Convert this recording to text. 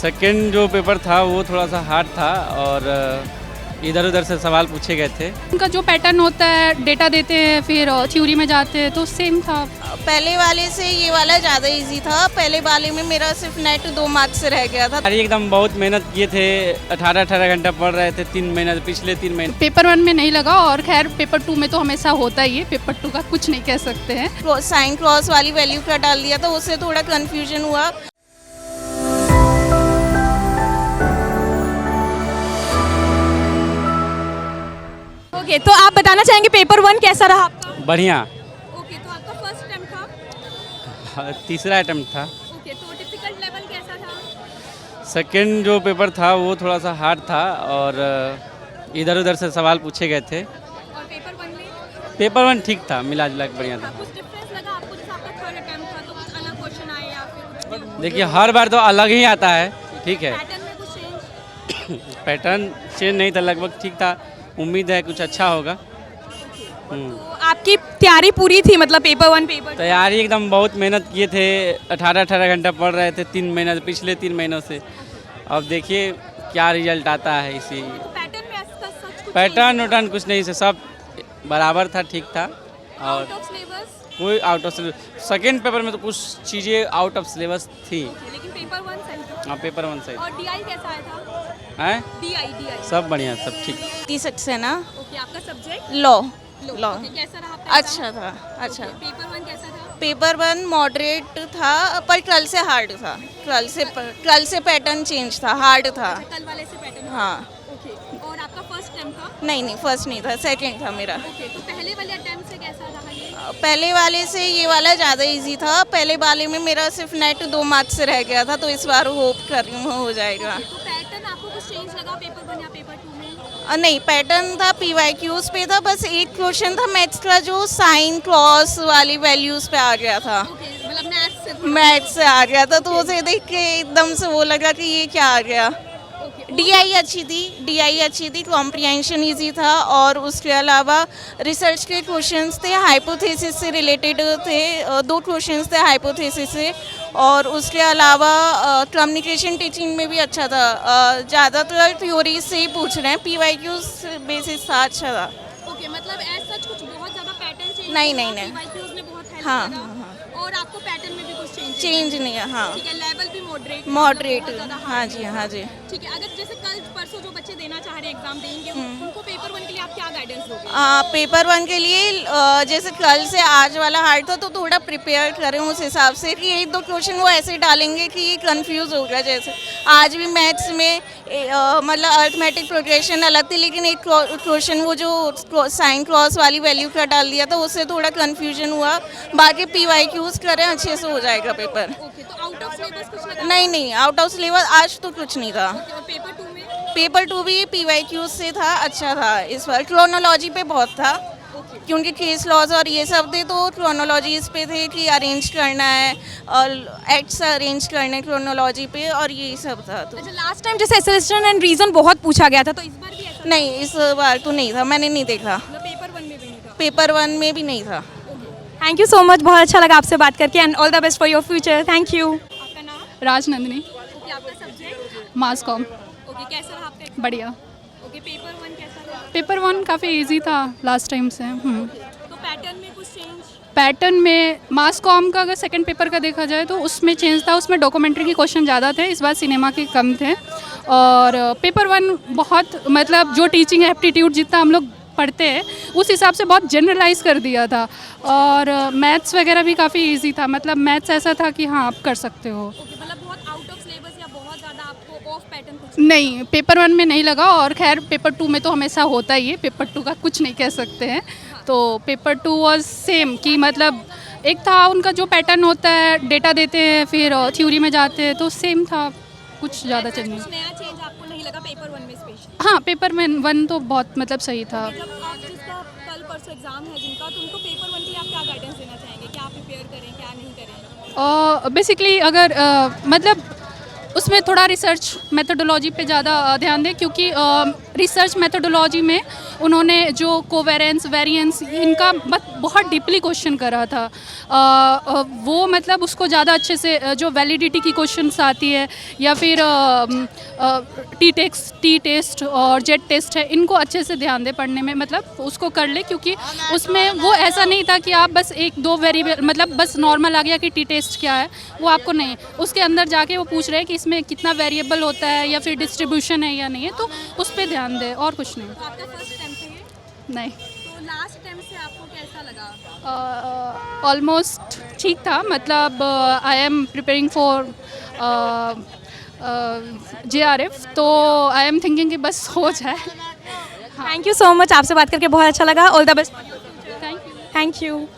Second जो paper था वो थोड़ा सा हार्ड था और इधर उधर से सवाल पूछे गए थे। उनका जो पैटर्न होता है, डेटा देते हैं फिर थ्योरी में जाते हैं, तो सेम था। पहले वाले से ये वाला ज़्यादा इजी था। पहले वाले में मेरा सिर्फ नेट 2 मार्क्स से रह गया था। अरे एकदम बहुत मेहनत किए थे, 18 घंटा पढ़ रहे थे 3 महीने, पिछले 3 महीने। पेपर 1 में नहीं लगा और खैर पेपर 2 में तो हमेशा होता ही है, पेपर 2 का कुछ नहीं कह सकते हैं। साइन क्रॉस वाली वैल्यू का डाल दिया था, उससे थोड़ा कन्फ्यूजन हुआ। ओके, तो आप बताना चाहेंगे पेपर 1 कैसा रहा आपका? बढ़िया। ओके, तो आपका फर्स्ट अटेम्प्ट था? तीसरा अटेम्प्ट था। ओके, तो डिफिकल्ट लेवल कैसा था? सेकंड जो पेपर था वो थोड़ा सा हार्ड था और इधर उधर से सवाल पूछे गए थे। और पेपर 1 में पेपर 1 ठीक था, मिला जुला के बढ़िया था। कुछ डिफरेंस लगा आपको? जैसे आपका थर्ड अटेम्प्ट था तो कुछ अलग क्वेश्चन आए या फिर कुछ देखिए हर बार तो अलग ही आता है, ठीक है। पैटर्न में कुछ चेंज? पैटर्न चेंज नहीं था, लगभग ठीक था। उम्मीद है कुछ अच्छा होगा। तो आपकी तैयारी पूरी थी, मतलब पेपर 1 पेपर तैयारी एकदम बहुत मेहनत किए थे, 18 घंटा पढ़ रहे थे 3 महीने, पिछले 3 महीनों से। अब देखिए क्या रिजल्ट आता है इसी। पैटर्न में ऐसा सच कुछ पैटर्न वटर्न कुछ नहीं से सब बराबर था, ठीक था। और आउट ऑफ सिलेबस? कोई out of syllabus, second paper में तो कुछ चीज़ें आउट ऑफ सिलेबस थी। लेकिन पेपर 1 सही था। हाँ, पेपर 1 सही और डीआई कैसा आया था? है। डीआई सब बढ़िया, सब ठीक। 36 है ना। ओके, आपका सब्जेक्ट लॉ। लॉ ओके, कैसा रहा आपका अच्छा था, अच्छा। पेपर 1 कैसा था? पेपर 1 मॉडरेट था, पर कल से हार्ड था। कल से पैटर्न चेंज था, हार्ड था। कल वाले से पैटर्न? हाँ। ओके, और आपका फर्स्ट अटेम्प्ट था? नहीं, फर्स्ट नहीं था, सेकंड था मेरा। ओके, तो पहले वाले अटेम्प्ट से कैसा रहा ये? पहले वाले से ये वाला ज़्यादा इजी था। पहले वाले में मेरा सिर्फ नेट 2 मार्क्स से रह गया था, तो इस बार होप कर रही हूँ हो जाएगा। तो पैटर्न आपको कुछ चेंज लगा पेपर 1 या पेपर 2 में? नहीं, पैटर्न था PYQs पे था, बस एक क्वेश्चन था मैथ्स का जो साइन क्रॉस वाली वैल्यूज पे आ गया था। ओके, मतलब मैथ्स से? मैथ्स से आ गया था, तो उसे देख के एकदम से वो लगा कि ये क्या आ गया। DI अच्छी थी, कॉम्प्रिहेंशन इजी था। और उसके अलावा रिसर्च के क्वेश्चंस थे, हाइपोथेसिस से रिलेटेड थे। 2 क्वेश्चंस थे हाइपोथेसिस से। और उसके अलावा कम्युनिकेशन टीचिंग में भी अच्छा था। ज़्यादातर थ्योरी से ही पूछ रहे हैं, PYQs बेसिस था, अच्छा था। ओके, मतलब ऐसा कुछ बहुत ज़्यादा पैटर्न चेंज नहीं। PYQs ने बहुत हेल्प हाँ, करा। हाँ। और आपको पैटर्न में भी कुछ चेंज नहीं है, हाँ। ठीक है, लेवल भी मॉडरेट? मॉडरेट, बहुत ज़्यादा हाँ hard जी, नहीं है। हाँ जी। ठीक है, अगर जैसे कल परसों जो बच्चे देना चाह रहे हैं एग्जाम देंगे, उनको पेपर 1 के लिए आप क्या गाइडेंस दोगे? पेपर 1 के लिए जैसे कल से आज वाला हार्ड था, तो थोड़ा प्रिपेयर करें उस हिसाब से कि 1-2 क्वेश्चन वो ऐसे डालेंगे कि कंफ्यूज होगा। जैसे आज भी मैथ्स में मतलब अर्थमेटिक प्रोग्रेशन अलग थी, लेकिन एक क्वेश्चन वो जो साइन क्रॉस वाली वैल्यू का डाल दिया था, उससे थोड़ा कन्फ्यूजन हुआ। बाकी PYQs करें, अच्छे से हो जाएगा पेपर। ओके, तो आउट ऑफ सिलेबस कुछ लगा? नहीं, आउट ऑफ सिलेबस आज तो कुछ नहीं था। ओके, और पेपर 2 में? पेपर 2 भी PYQs से था, अच्छा था। इस बार क्रोनोलॉजी पे बहुत था, क्योंकि केस लॉज और ये सब थे, तो क्रोनोलॉजी इस पे थे कि अरेंज करना है और एक्ट्स अरेंज करने क्रोनोलॉजी पे, और ये सब था। तो अच्छा, लास्ट टाइम जैसे एसेशन एंड रीजन बहुत पूछा गया था, तो इस बार भी ऐसा? नहीं, इस बार तो नहीं था, मैंने नहीं देखा। मतलब पेपर 1 में भी नहीं था? पेपर 1 में भी नहीं था। थैंक यू सो मच, बहुत अच्छा लगा आपसे बात करके and all the best for your future. Thank you. आपका नाम? राजनंदिनी। ओके, आपका सब्जेक्ट? मास कॉम। ओके, कैसा रहा आपका? बढ़िया। ओके, पेपर 1 कैसा रहा? पेपर 1 काफ़ी इजी था लास्ट टाइम से। तो पैटर्न में कुछ चेंज? पैटर्न में मास कॉम का अगर सेकंड पेपर का देखा जाए तो उसमें चेंज था, उसमें डॉक्यूमेंट्री के क्वेश्चन ज़्यादा थे, इस बार सिनेमा के कम थे। और पेपर 1 बहुत मतलब जो टीचिंग एप्टीट्यूड जितना हम लोग पढ़ते हैं उस हिसाब से बहुत जनरलाइज कर दिया था। और मैथ्स वगैरह भी काफ़ी इजी था, मतलब मैथ्स ऐसा था कि हाँ आप कर सकते हो। ओके, मतलब बहुत आउट ऑफ सिलेबस या बहुत ज़्यादा आपको ऑफ पैटर्न कुछ? नहीं, पेपर 1 में नहीं लगा और खैर पेपर 2 में तो हमेशा होता ही है, पेपर 2 का कुछ नहीं कह सकते हैं। तो पेपर 2 वाज सेम कि मतलब एक था उनका जो पैटर्न होता है, डेटा देते हैं फिर थ्योरी में जाते हैं, तो सेम था, कुछ ज़्यादा चेंज नहीं। कुछ नया चेंज आपको नहीं लगा पेपर 1 में स्पेशल? हाँ, पेपर में 1 तो बहुत मतलब सही था। जब आप जिसका कल परसों एग्जाम है जिनका, तो उनको पेपर 1 के लिए आप क्या गाइडेंस देना चाहेंगे? क्या प्रिपेयर करें, क्या नहीं करें? बेसिकली अगर मतलब उसमें थोड़ा रिसर्च मेथोडोलॉजी पे ज़्यादा ध्यान दें, क्योंकि रिसर्च मेथोडोलॉजी में उन्होंने जो कोवेरेंस वेरिएंस इनका बहुत डीपली क्वेश्चन करा था। वो मतलब उसको ज़्यादा अच्छे से जो वैलिडिटी की क्वेश्चंस आती है या फिर टी टेस्ट और जेट टेस्ट है, इनको अच्छे से ध्यान दे पढ़ने में, मतलब उसको कर ले, क्योंकि उसमें वो ऐसा नहीं था कि आप बस एक दो वेरिएबल मतलब बस नॉर्मल आ गया कि टी टेस्ट क्या है, वो आपको नहीं, उसके अंदर जाके वो पूछ रहे हैं कि इसमें कितना वेरिएबल होता है या फिर डिस्ट्रीब्यूशन है या नहीं है, तो उस पर ध्यान दे और कुछ नहीं। तो आपका फर्स्ट अटेम्प्ट है ये? नहीं, तो लास्ट अटेम्प्ट से आपको कैसा लगा? ऑलमोस्ट ठीक था, मतलब I am preparing for JRF, तो आई एम थिंकिंग कि बस हो जाए। थैंक यू सो मच, आपसे बात करके बहुत अच्छा लगा। All the best. Thank you. Thank you.